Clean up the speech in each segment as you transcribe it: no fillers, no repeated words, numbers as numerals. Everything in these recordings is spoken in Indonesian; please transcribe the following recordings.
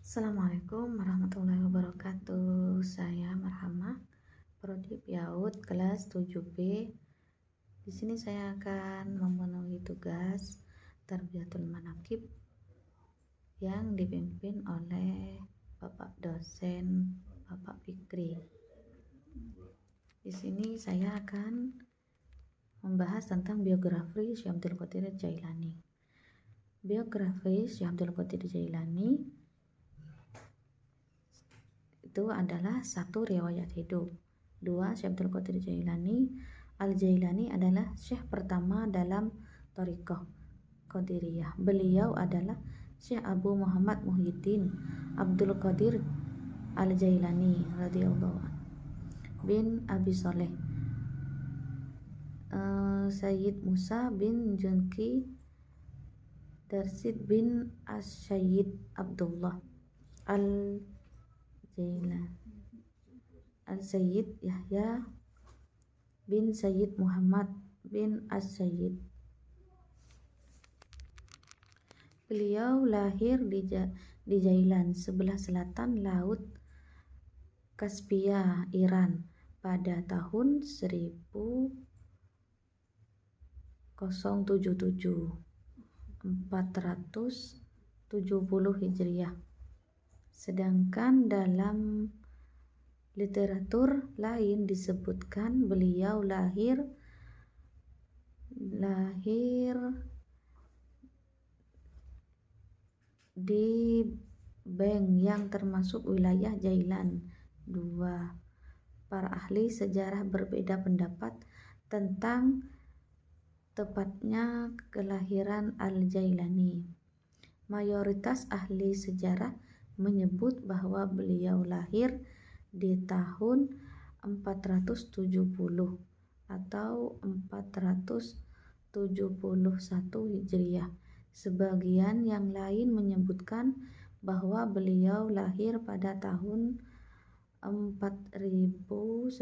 Assalamualaikum warahmatullahi wabarakatuh. Saya Marhamah, Prodi PAUD kelas 7B. Di sini saya akan memenuhi tugas Tarbiyatul Manaqib yang dipimpin oleh Bapak dosen Bapak Fikri. Di sini saya akan membahas tentang biografi Syekh Abdul Qadir Jailani. Biografi Syekh Abdul Qadir Jailani itu adalah satu, riwayat hidup. Dua, Syekh Abdul Qadir Jailani Al-Jailani adalah syekh pertama dalam thariqah Qadiriyah. Beliau adalah Syekh Abu Muhammad Muhyiddin Abdul Qadir Al-Jailani radhiyallahu anhu bin Abi Saleh Sayyid Musa bin Junki Darsid bin As-Sayyid Abdullah Al-Sayyid Yahya bin Sayyid Muhammad bin As-Sayyid. Beliau lahir di Jailan, sebelah selatan Laut Kaspia, Iran pada tahun 470 Hijriah. Sedangkan dalam literatur lain disebutkan beliau lahir di Beng yang termasuk wilayah Jailan. Dua, para ahli sejarah berbeda pendapat tentang tepatnya kelahiran Al-Jailani. Mayoritas ahli sejarah menyebut bahwa beliau lahir di tahun 470 atau 471 Hijriah. Sebagian yang lain menyebutkan bahwa beliau lahir pada tahun 491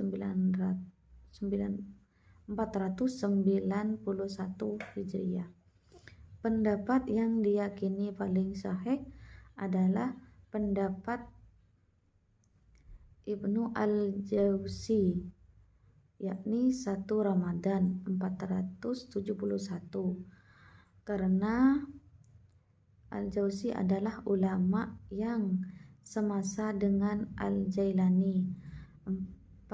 Hijriah. Pendapat yang diyakini paling sahih adalah pendapat Ibnu Al-Jauzi, yakni 1 Ramadan 471, karena Al-Jauzi adalah ulama yang semasa dengan Al-Jailani. 4.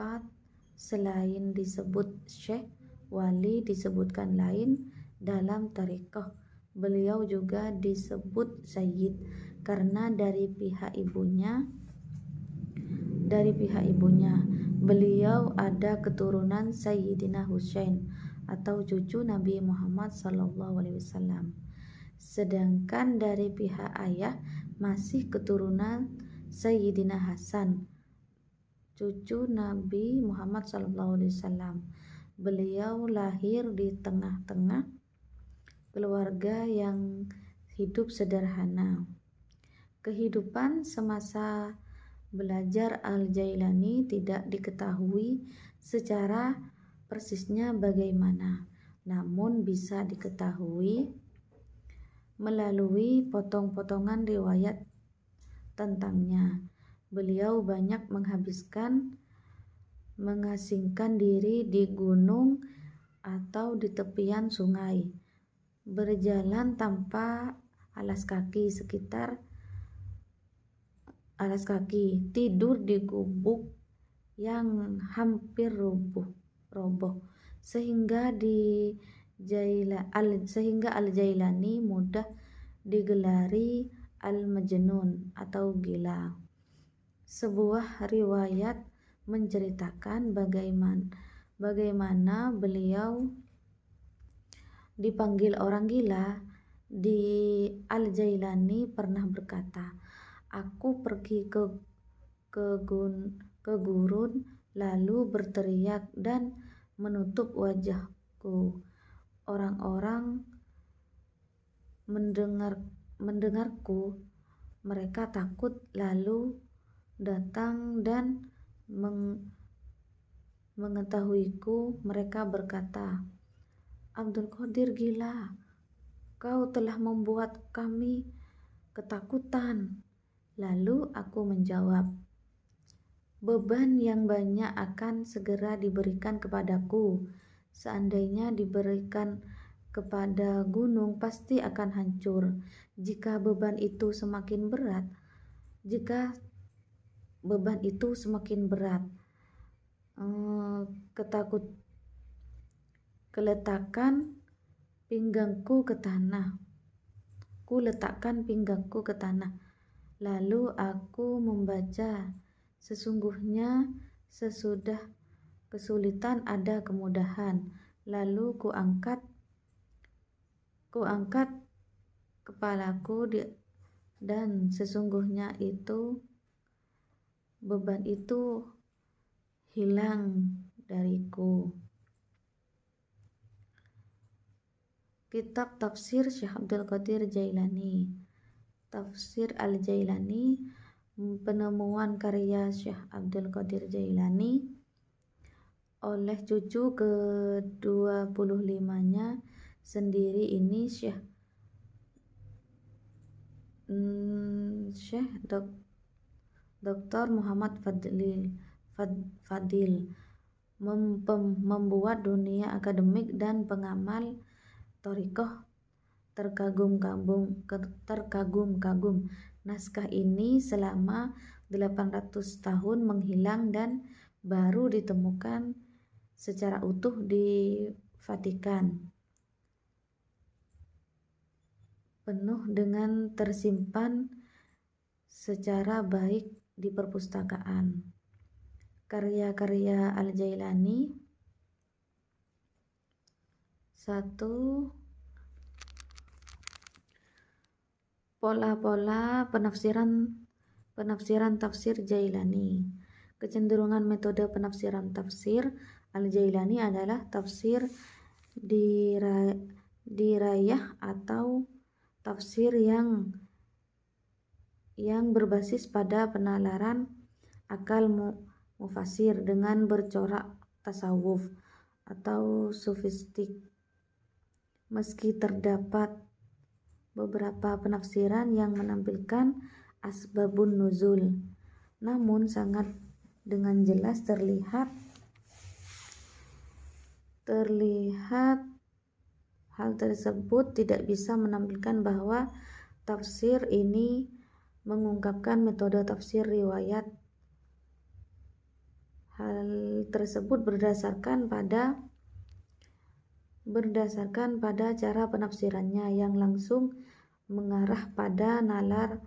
Selain disebut syekh, wali disebutkan lain dalam thariqah. Beliau juga disebut sayyid karena dari pihak ibunya beliau ada keturunan Sayyidina Husain atau cucu Nabi Muhammad SAW. Sedangkan dari pihak ayah masih keturunan Sayyidina Hasan, cucu Nabi Muhammad SAW. Beliau lahir di tengah-tengah keluarga yang hidup sederhana. Kehidupan semasa belajar Al-Jailani tidak diketahui secara persisnya bagaimana, namun bisa diketahui melalui potong-potongan riwayat tentangnya. Beliau banyak mengasingkan diri di gunung atau di tepian sungai, berjalan tanpa alas kaki, tidur di gubuk yang hampir roboh, sehingga Al-Jailani mudah digelari Al-Majnun atau gila. Sebuah riwayat menceritakan bagaimana beliau dipanggil orang gila. Di Al-Jailani pernah berkata, "Aku pergi ke gurun lalu berteriak dan menutup wajahku. Orang-orang mendengarku, mereka takut lalu datang dan mengetahuiku. Mereka berkata, 'Abdul Qadir gila, kau telah membuat kami ketakutan.' Lalu aku menjawab, beban yang banyak akan segera diberikan kepadaku. Seandainya diberikan kepada gunung, pasti akan hancur. Jika beban itu semakin berat, Keletakkan pinggangku ke tanah. Kuletakkan pinggangku ke tanah. Lalu aku membaca, sesungguhnya sesudah kesulitan ada kemudahan. Lalu kuangkat kepalaku dan sesungguhnya itu beban itu hilang dariku. Kitab Tafsir Syekh Abdul Qadir Jailani. Tafsir Al-Jailani, penemuan karya Syekh Abdul Qadir Jailani oleh cucu ke-25-nya sendiri ini, Syekh Dr. Muhammad Fadil membuat dunia akademik dan pengamal thariqah terkagum-kagum. Naskah ini selama 800 tahun menghilang dan baru ditemukan secara utuh di Vatikan, penuh dengan tersimpan secara baik di perpustakaan. Karya-karya Al-Jailani. 1. Pola-pola penafsiran tafsir Jailani. Kecenderungan metode penafsiran tafsir Al-Jailani adalah tafsir dirayah atau tafsir yang berbasis pada penalaran akal mufasir dengan bercorak tasawuf atau sufistik. Meski terdapat beberapa penafsiran yang menampilkan asbabun nuzul, namun sangat dengan jelas terlihat hal tersebut tidak bisa menampilkan bahwa tafsir ini mengungkapkan metode tafsir riwayat. Hal tersebut berdasarkan pada cara penafsirannya yang langsung mengarah pada nalar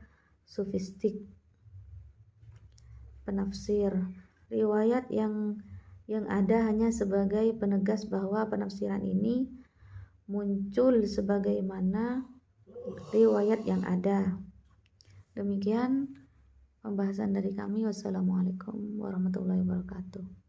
sufistik penafsir. Riwayat yang ada hanya sebagai penegas bahwa penafsiran ini muncul sebagaimana riwayat yang ada. Demikian pembahasan dari kami. Wassalamualaikum warahmatullahi wabarakatuh.